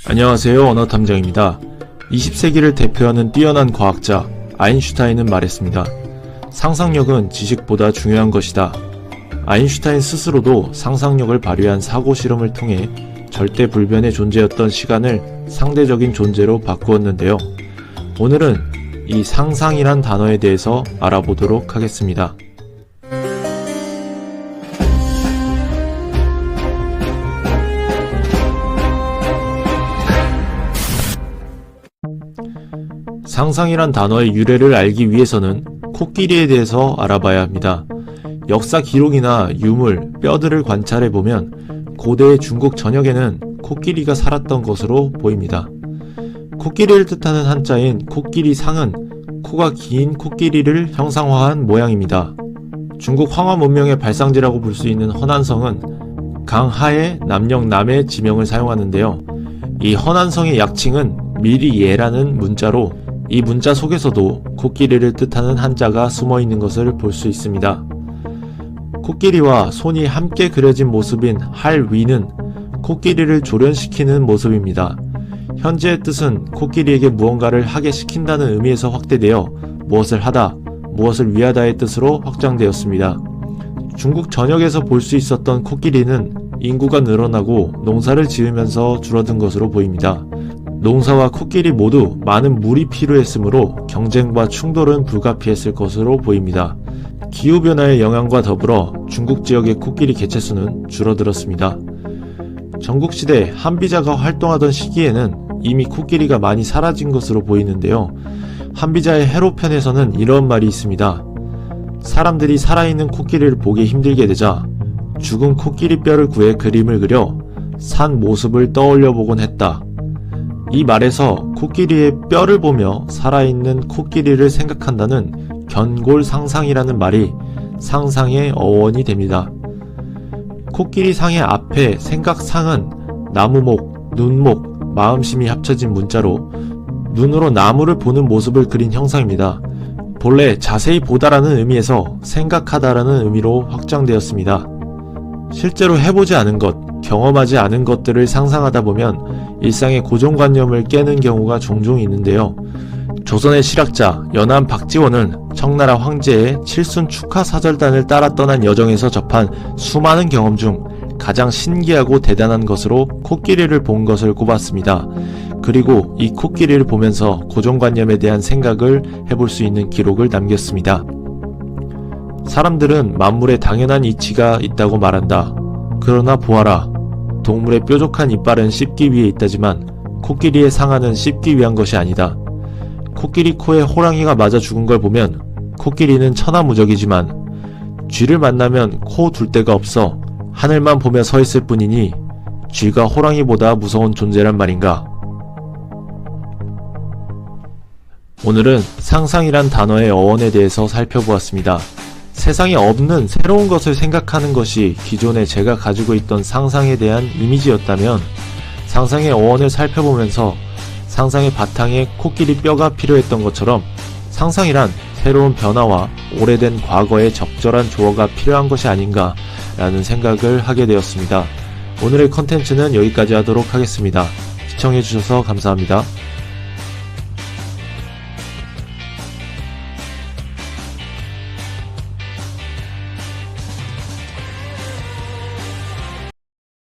안녕하세요. 언어탐정입니다. 20세기를 대표하는 뛰어난 과학자 아인슈타인은 말했습니다. 상상력은 지식보다 중요한 것이다. 아인슈타인 스스로도 상상력을 발휘한 사고 실험을 통해 절대 불변의 존재였던 시간을 상대적인 존재로 바꾸었는데요. 오늘은 이 상상이란 단어에 대해서 알아보도록 하겠습니다. 상상이란 단어의 유래를 알기 위해서는 코끼리에 대해서 알아봐야 합니다. 역사 기록이나 유물, 뼈들을 관찰해보면 고대의 중국 전역에는 코끼리가 살았던 것으로 보입니다. 코끼리를 뜻하는 한자인 코끼리상은 코가 긴 코끼리를 형상화한 모양입니다. 중국 황화 문명의 발상지라고 볼 수 있는 허난성은 강하의 남영남의 지명을 사용하는데요. 이 허난성의 약칭은 미리예라는 문자로 이 문자 속에서도 코끼리를 뜻하는 한자가 숨어 있는 것을 볼 수 있습니다. 코끼리와 손이 함께 그려진 모습인 할위는 코끼리를 조련시키는 모습입니다. 현재의 뜻은 코끼리에게 무언가를 하게 시킨다는 의미에서 확대되어 무엇을 하다, 무엇을 위하다의 뜻으로 확장되었습니다. 중국 전역에서 볼 수 있었던 코끼리는 인구가 늘어나고 농사를 지으면서 줄어든 것으로 보입니다. 농사와 코끼리 모두 많은 물이 필요했으므로 경쟁과 충돌은 불가피했을 것으로 보입니다. 기후변화의 영향과 더불어 중국 지역의 코끼리 개체수는 줄어들었습니다. 전국시대 한비자가 활동하던 시기에는 이미 코끼리가 많이 사라진 것으로 보이는데요. 한비자의 해로편에서는 이런 말이 있습니다. 사람들이 살아있는 코끼리를 보기 힘들게 되자 죽은 코끼리 뼈를 구해 그림을 그려 산 모습을 떠올려 보곤 했다. 이 말에서 코끼리의 뼈를 보며 살아있는 코끼리를 생각한다는 견골 상상이라는 말이 상상의 어원이 됩니다. 코끼리 상의 앞에 생각상은 나무목, 눈목, 마음심이 합쳐진 문자로 눈으로 나무를 보는 모습을 그린 형상입니다. 본래 자세히 보다라는 의미에서 생각하다라는 의미로 확장되었습니다. 실제로 해보지 않은 것, 경험하지 않은 것들을 상상하다 보면 일상의 고정관념을 깨는 경우가 종종 있는데요. 조선의 실학자 연안 박지원은 청나라 황제의 칠순 축하 사절단을 따라 떠난 여정에서 접한 수많은 경험 중 가장 신기하고 대단한 것으로 코끼리를 본 것을 꼽았습니다. 그리고 이 코끼리를 보면서 고정관념에 대한 생각을 해볼 수 있는 기록을 남겼습니다. 사람들은 만물에 당연한 이치가 있다고 말한다. 그러나 보아라. 동물의 뾰족한 이빨은 씹기 위해 있다지만 코끼리의 상아는 씹기 위한 것이 아니다. 코끼리 코에 호랑이가 맞아 죽은 걸 보면 코끼리는 천하무적이지만 쥐를 만나면 코 둘 데가 없어 하늘만 보며 서 있을 뿐이니 쥐가 호랑이보다 무서운 존재란 말인가. 오늘은 상상이란 단어의 어원에 대해서 살펴보았습니다. 세상에 없는 새로운 것을 생각하는 것이 기존에 제가 가지고 있던 상상에 대한 이미지였다면 상상의 어원을 살펴보면서 상상의 바탕에 코끼리 뼈가 필요했던 것처럼 상상이란 새로운 변화와 오래된 과거의 적절한 조화가 필요한 것이 아닌가 라는 생각을 하게 되었습니다. 오늘의 컨텐츠는 여기까지 하도록 하겠습니다. 시청해주셔서 감사합니다.